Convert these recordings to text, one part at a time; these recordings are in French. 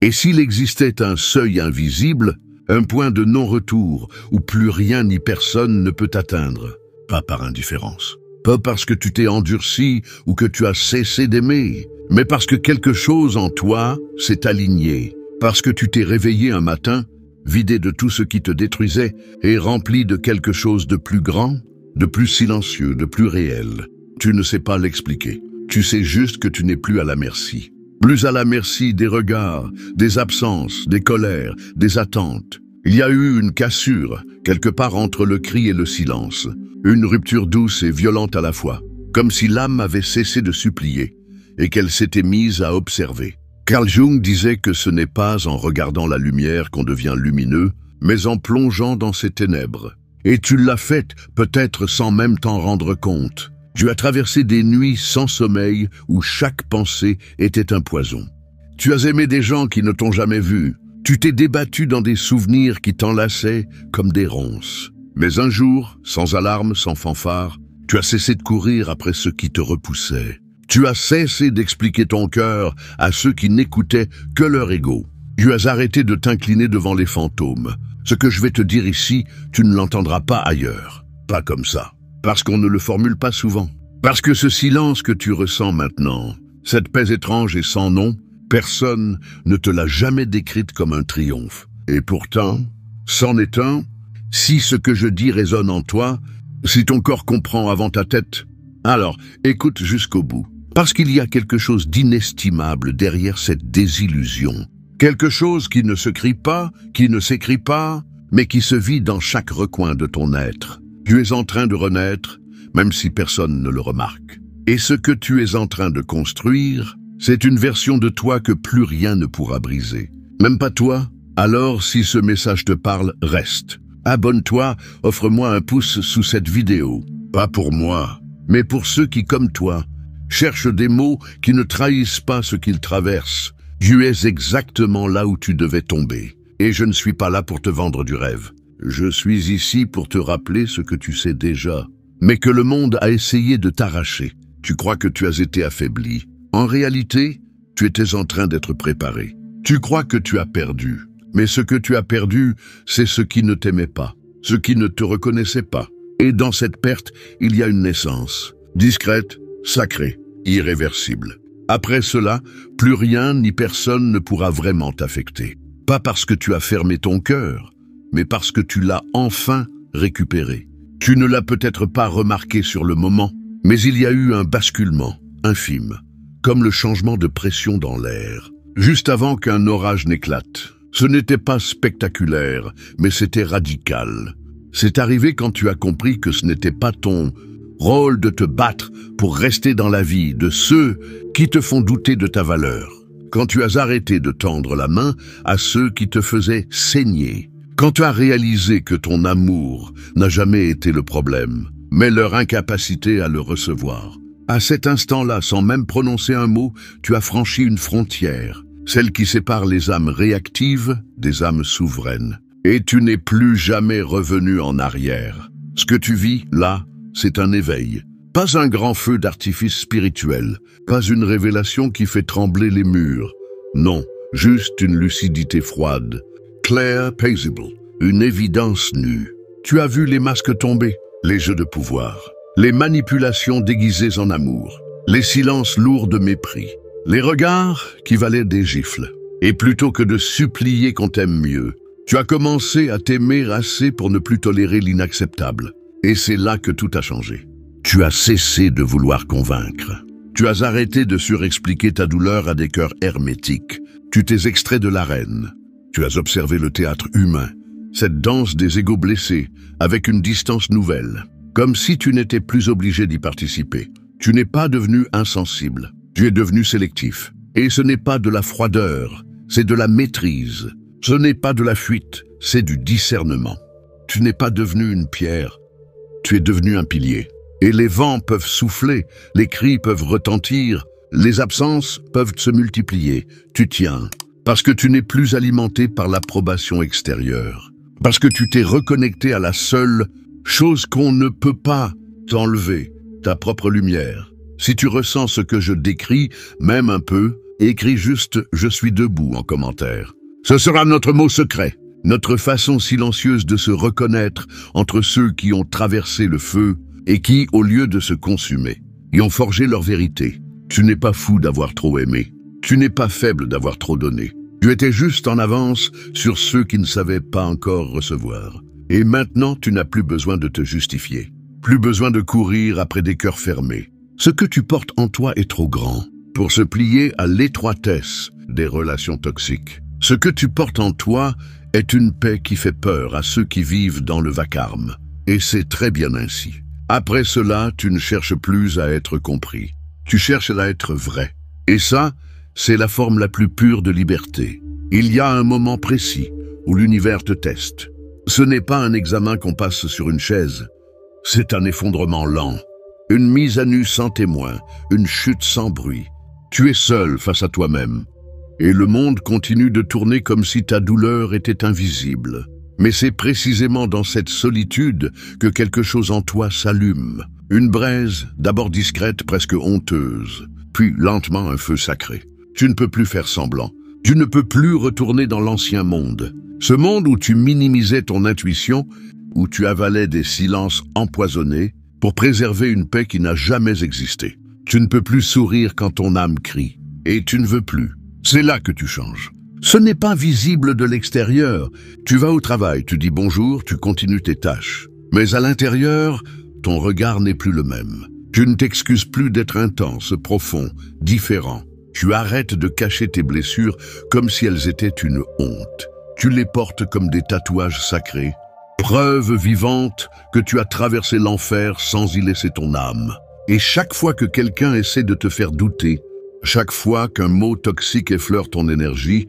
Et s'il existait un seuil invisible, un point de non-retour où plus rien ni personne ne peut t'atteindre, pas par indifférence, pas parce que tu t'es endurci ou que tu as cessé d'aimer, mais parce que quelque chose en toi s'est aligné, parce que tu t'es réveillé un matin, vidé de tout ce qui te détruisait et rempli de quelque chose de plus grand, de plus silencieux, de plus réel. Tu ne sais pas l'expliquer. Tu sais juste que tu n'es plus à la merci. Plus à la merci des regards, des absences, des colères, des attentes. Il y a eu une cassure, quelque part entre le cri et le silence. Une rupture douce et violente à la fois, comme si l'âme avait cessé de supplier et qu'elle s'était mise à observer. Carl Jung disait que ce n'est pas en regardant la lumière qu'on devient lumineux, mais en plongeant dans ses ténèbres. Et tu l'as fait, peut-être sans même t'en rendre compte. Tu as traversé des nuits sans sommeil où chaque pensée était un poison. Tu as aimé des gens qui ne t'ont jamais vu. Tu t'es débattu dans des souvenirs qui t'enlaçaient comme des ronces. Mais un jour, sans alarme, sans fanfare, tu as cessé de courir après ce qui te repoussait. Tu as cessé d'expliquer ton cœur à ceux qui n'écoutaient que leur ego. Tu as arrêté de t'incliner devant les fantômes. Ce que je vais te dire ici, tu ne l'entendras pas ailleurs. Pas comme ça. Parce qu'on ne le formule pas souvent. Parce que ce silence que tu ressens maintenant, cette paix étrange et sans nom, personne ne te l'a jamais décrite comme un triomphe. Et pourtant, c'en est un, si ce que je dis résonne en toi, si ton corps comprend avant ta tête, alors écoute jusqu'au bout. Parce qu'il y a quelque chose d'inestimable derrière cette désillusion. Quelque chose qui ne se crie pas, qui ne s'écrit pas, mais qui se vit dans chaque recoin de ton être. Tu es en train de renaître, même si personne ne le remarque. Et ce que tu es en train de construire, c'est une version de toi que plus rien ne pourra briser. Même pas toi? Alors, si ce message te parle, reste. Abonne-toi, offre-moi un pouce sous cette vidéo. Pas pour moi, mais pour ceux qui, comme toi, cherchent des mots qui ne trahissent pas ce qu'ils traversent. Tu es exactement là où tu devais tomber. Et je ne suis pas là pour te vendre du rêve. Je suis ici pour te rappeler ce que tu sais déjà, mais que le monde a essayé de t'arracher. Tu crois que tu as été affaibli. En réalité, tu étais en train d'être préparé. Tu crois que tu as perdu, mais ce que tu as perdu, c'est ce qui ne t'aimait pas, ce qui ne te reconnaissait pas. Et dans cette perte, il y a une naissance, discrète, sacrée, irréversible. Après cela, plus rien ni personne ne pourra vraiment t'affecter. Pas parce que tu as fermé ton cœur, mais parce que tu l'as enfin récupéré. Tu ne l'as peut-être pas remarqué sur le moment, mais il y a eu un basculement, infime, comme le changement de pression dans l'air, juste avant qu'un orage n'éclate. Ce n'était pas spectaculaire, mais c'était radical. C'est arrivé quand tu as compris que ce n'était pas ton rôle de te battre pour rester dans la vie de ceux qui te font douter de ta valeur. Quand tu as arrêté de tendre la main à ceux qui te faisaient saigner. Quand tu as réalisé que ton amour n'a jamais été le problème, mais leur incapacité à le recevoir. À cet instant-là, sans même prononcer un mot, tu as franchi une frontière, celle qui sépare les âmes réactives des âmes souveraines. Et tu n'es plus jamais revenu en arrière. Ce que tu vis, là, c'est un éveil. Pas un grand feu d'artifice spirituel, pas une révélation qui fait trembler les murs. Non, juste une lucidité froide. Claire, paisible, une évidence nue. Tu as vu les masques tomber, les jeux de pouvoir, les manipulations déguisées en amour, les silences lourds de mépris, les regards qui valaient des gifles. Et plutôt que de supplier qu'on t'aime mieux, tu as commencé à t'aimer assez pour ne plus tolérer l'inacceptable. Et c'est là que tout a changé. Tu as cessé de vouloir convaincre. Tu as arrêté de surexpliquer ta douleur à des cœurs hermétiques. Tu t'es extrait de l'arène. Tu as observé le théâtre humain, cette danse des égos blessés, avec une distance nouvelle, comme si tu n'étais plus obligé d'y participer. Tu n'es pas devenu insensible, tu es devenu sélectif. Et ce n'est pas de la froideur, c'est de la maîtrise. Ce n'est pas de la fuite, c'est du discernement. Tu n'es pas devenu une pierre, tu es devenu un pilier. Et les vents peuvent souffler, les cris peuvent retentir, les absences peuvent se multiplier. Tu tiens. Parce que tu n'es plus alimenté par l'approbation extérieure. Parce que tu t'es reconnecté à la seule chose qu'on ne peut pas t'enlever, ta propre lumière. Si tu ressens ce que je décris, même un peu, Écris juste « Je suis debout » en commentaire. Ce sera notre mot secret, notre façon silencieuse de se reconnaître entre ceux qui ont traversé le feu et qui, au lieu de se consumer, y ont forgé leur vérité. Tu n'es pas fou d'avoir trop aimé. Tu n'es pas faible d'avoir trop donné. Tu étais juste en avance sur ceux qui ne savaient pas encore recevoir. Et maintenant, tu n'as plus besoin de te justifier. Plus besoin de courir après des cœurs fermés. Ce que tu portes en toi est trop grand pour se plier à l'étroitesse des relations toxiques. Ce que tu portes en toi est une paix qui fait peur à ceux qui vivent dans le vacarme. Et c'est très bien ainsi. Après cela, tu ne cherches plus à être compris. Tu cherches à être vrai. Et ça, c'est la forme la plus pure de liberté. Il y a un moment précis où l'univers te teste. Ce n'est pas un examen qu'on passe sur une chaise. C'est un effondrement lent. Une mise à nu sans témoin, une chute sans bruit. Tu es seul face à toi-même. Et le monde continue de tourner comme si ta douleur était invisible. Mais c'est précisément dans cette solitude que quelque chose en toi s'allume. Une braise, d'abord discrète, presque honteuse, puis lentement un feu sacré. Tu ne peux plus faire semblant. Tu ne peux plus retourner dans l'ancien monde. Ce monde où tu minimisais ton intuition, où tu avalais des silences empoisonnés pour préserver une paix qui n'a jamais existé. Tu ne peux plus sourire quand ton âme crie. Et tu ne veux plus. C'est là que tu changes. Ce n'est pas visible de l'extérieur. Tu vas au travail, tu dis bonjour, tu continues tes tâches. Mais à l'intérieur, ton regard n'est plus le même. Tu ne t'excuses plus d'être intense, profond, différent. Tu arrêtes de cacher tes blessures comme si elles étaient une honte. Tu les portes comme des tatouages sacrés, preuve vivante que tu as traversé l'enfer sans y laisser ton âme. Et chaque fois que quelqu'un essaie de te faire douter, chaque fois qu'un mot toxique effleure ton énergie,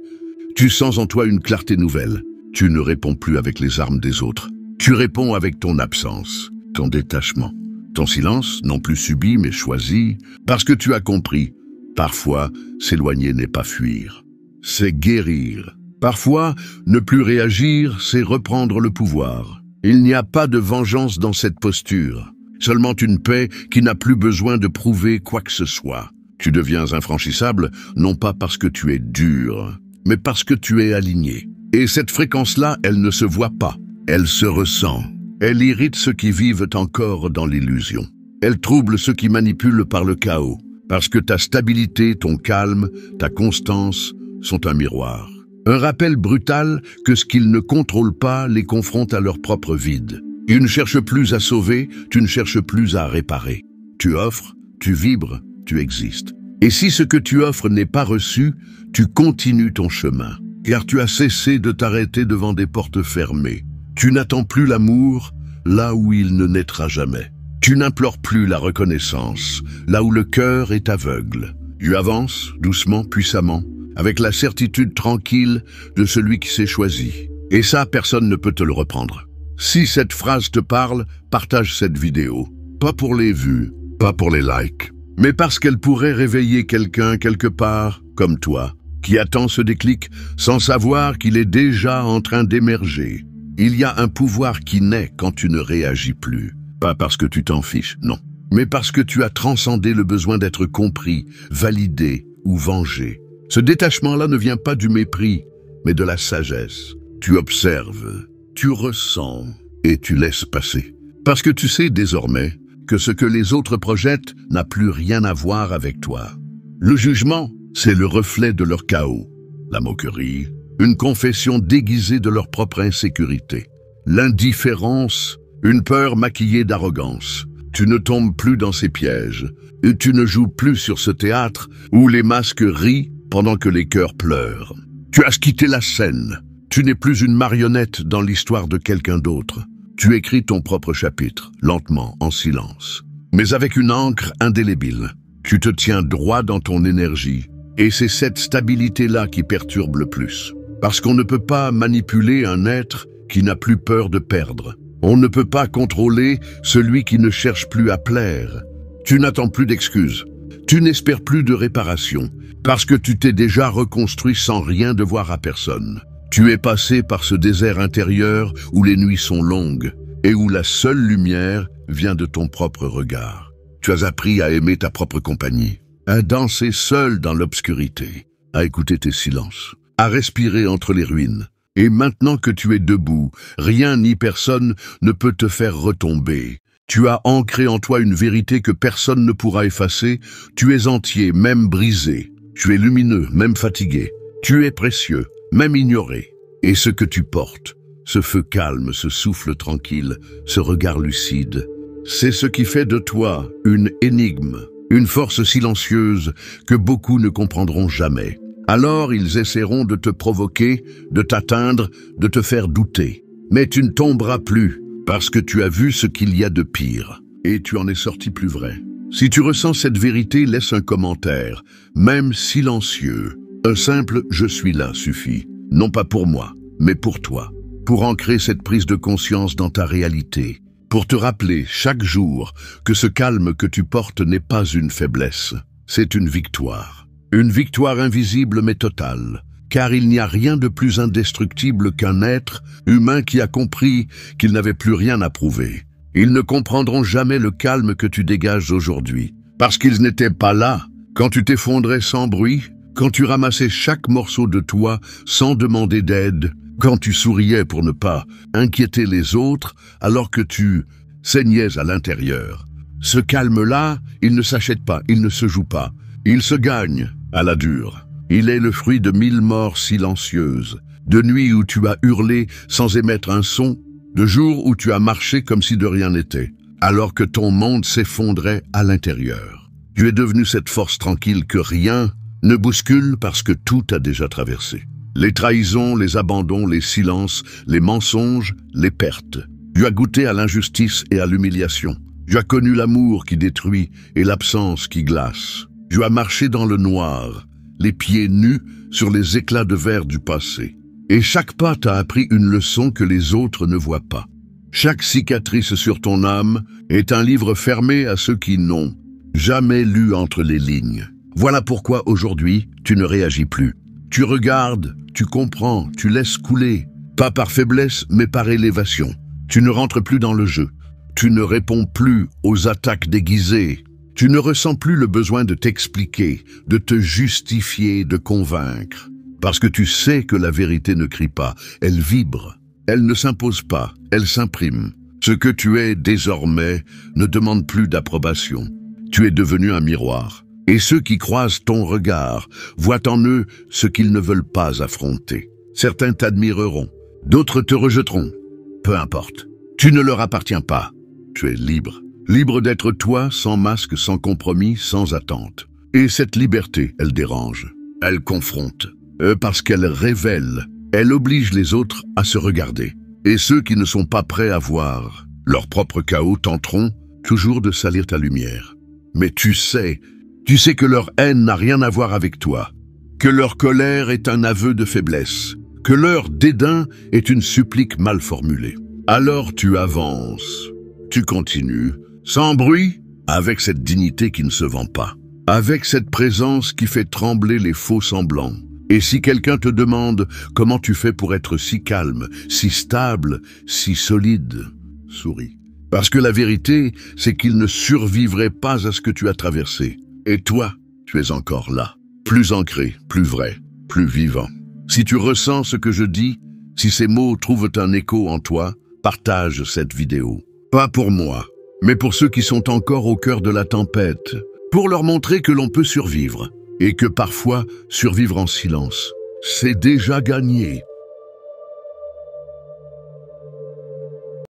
tu sens en toi une clarté nouvelle. Tu ne réponds plus avec les armes des autres. Tu réponds avec ton absence, ton détachement. Ton silence, non plus subi mais choisi, parce que tu as compris. Parfois, s'éloigner n'est pas fuir, c'est guérir. Parfois, ne plus réagir, c'est reprendre le pouvoir. Il n'y a pas de vengeance dans cette posture, seulement une paix qui n'a plus besoin de prouver quoi que ce soit. Tu deviens infranchissable, non pas parce que tu es dur, mais parce que tu es aligné. Et cette fréquence-là, elle ne se voit pas, elle se ressent. Elle irrite ceux qui vivent encore dans l'illusion. Elle trouble ceux qui manipulent par le chaos, parce que ta stabilité, ton calme, ta constance sont un miroir. Un rappel brutal que ce qu'ils ne contrôlent pas les confronte à leur propre vide. Tu ne cherches plus à sauver, tu ne cherches plus à réparer. Tu offres, tu vibres, tu existes. Et si ce que tu offres n'est pas reçu, tu continues ton chemin, car tu as cessé de t'arrêter devant des portes fermées. Tu n'attends plus l'amour là où il ne naîtra jamais. Tu n'implores plus la reconnaissance, là où le cœur est aveugle. Tu avances, doucement, puissamment, avec la certitude tranquille de celui qui s'est choisi. Et ça, personne ne peut te le reprendre. Si cette phrase te parle, partage cette vidéo. Pas pour les vues, pas pour les likes, mais parce qu'elle pourrait réveiller quelqu'un quelque part, comme toi, qui attend ce déclic sans savoir qu'il est déjà en train d'émerger. Il y a un pouvoir qui naît quand tu ne réagis plus. Pas parce que tu t'en fiches, non. Mais parce que tu as transcendé le besoin d'être compris, validé ou vengé. Ce détachement-là ne vient pas du mépris, mais de la sagesse. Tu observes, tu ressens et tu laisses passer. Parce que tu sais désormais que ce que les autres projettent n'a plus rien à voir avec toi. Le jugement, c'est le reflet de leur chaos. La moquerie, une confession déguisée de leur propre insécurité. L'indifférence, une peur maquillée d'arrogance. Tu ne tombes plus dans ces pièges, et tu ne joues plus sur ce théâtre où les masques rient pendant que les cœurs pleurent. Tu as quitté la scène. Tu n'es plus une marionnette dans l'histoire de quelqu'un d'autre. Tu écris ton propre chapitre, lentement, en silence, mais avec une encre indélébile. Tu te tiens droit dans ton énergie, et c'est cette stabilité-là qui perturbe le plus. Parce qu'on ne peut pas manipuler un être qui n'a plus peur de perdre. On ne peut pas contrôler celui qui ne cherche plus à plaire. Tu n'attends plus d'excuses. Tu n'espères plus de réparation, parce que tu t'es déjà reconstruit sans rien devoir à personne. Tu es passé par ce désert intérieur où les nuits sont longues et où la seule lumière vient de ton propre regard. Tu as appris à aimer ta propre compagnie. à danser seul dans l'obscurité, à écouter tes silences, à respirer entre les ruines. Et maintenant que tu es debout, rien ni personne ne peut te faire retomber. Tu as ancré en toi une vérité que personne ne pourra effacer. Tu es entier, même brisé. Tu es lumineux, même fatigué. Tu es précieux, même ignoré. Et ce que tu portes, ce feu calme, ce souffle tranquille, ce regard lucide, c'est ce qui fait de toi une énigme, une force silencieuse que beaucoup ne comprendront jamais. Alors ils essaieront de te provoquer, de t'atteindre, de te faire douter. Mais tu ne tomberas plus, parce que tu as vu ce qu'il y a de pire, et tu en es sorti plus vrai. Si tu ressens cette vérité, laisse un commentaire, même silencieux. Un simple « je suis là » suffit, non pas pour moi, mais pour toi, pour ancrer cette prise de conscience dans ta réalité, pour te rappeler chaque jour que ce calme que tu portes n'est pas une faiblesse, c'est une victoire. Une victoire invisible mais totale, car il n'y a rien de plus indestructible qu'un être humain qui a compris qu'il n'avait plus rien à prouver. Ils ne comprendront jamais le calme que tu dégages aujourd'hui, parce qu'ils n'étaient pas là quand tu t'effondrais sans bruit, quand tu ramassais chaque morceau de toi sans demander d'aide, quand tu souriais pour ne pas inquiéter les autres alors que tu saignais à l'intérieur. Ce calme-là, il ne s'achète pas, il ne se joue pas, il se gagne à la dure. Il est le fruit de 1000 morts silencieuses, de nuits où tu as hurlé sans émettre un son, de jours où tu as marché comme si de rien n'était, alors que ton monde s'effondrait à l'intérieur. Tu es devenu cette force tranquille que rien ne bouscule parce que tout a déjà traversé. Les trahisons, les abandons, les silences, les mensonges, les pertes. Tu as goûté à l'injustice et à l'humiliation. Tu as connu l'amour qui détruit et l'absence qui glace. Tu as marché dans le noir, les pieds nus sur les éclats de verre du passé. Et chaque pas t'a appris une leçon que les autres ne voient pas. Chaque cicatrice sur ton âme est un livre fermé à ceux qui n'ont jamais lu entre les lignes. Voilà pourquoi aujourd'hui, tu ne réagis plus. Tu regardes, tu comprends, tu laisses couler, pas par faiblesse, mais par élévation. Tu ne rentres plus dans le jeu. Tu ne réponds plus aux attaques déguisées. Tu ne ressens plus le besoin de t'expliquer, de te justifier, de convaincre. Parce que tu sais que la vérité ne crie pas, elle vibre. Elle ne s'impose pas, elle s'imprime. Ce que tu es désormais ne demande plus d'approbation. Tu es devenu un miroir. Et ceux qui croisent ton regard voient en eux ce qu'ils ne veulent pas affronter. Certains t'admireront, d'autres te rejetteront. Peu importe, tu ne leur appartiens pas. Tu es libre. Libre d'être toi, sans masque, sans compromis, sans attente. Et cette liberté, elle dérange, elle confronte, parce qu'elle révèle, elle oblige les autres à se regarder. Et ceux qui ne sont pas prêts à voir leur propre chaos tenteront toujours de salir ta lumière. Mais tu sais que leur haine n'a rien à voir avec toi, que leur colère est un aveu de faiblesse, que leur dédain est une supplique mal formulée. Alors tu avances, tu continues, sans bruit, avec cette dignité qui ne se vend pas, avec cette présence qui fait trembler les faux semblants. Et si quelqu'un te demande comment tu fais pour être si calme, si stable, si solide, souris. Parce que la vérité, c'est qu'il ne survivrait pas à ce que tu as traversé. Et toi, tu es encore là, plus ancré, plus vrai, plus vivant. Si tu ressens ce que je dis, si ces mots trouvent un écho en toi, partage cette vidéo. Pas pour moi, mais pour ceux qui sont encore au cœur de la tempête, pour leur montrer que l'on peut survivre, et que parfois, survivre en silence, c'est déjà gagné.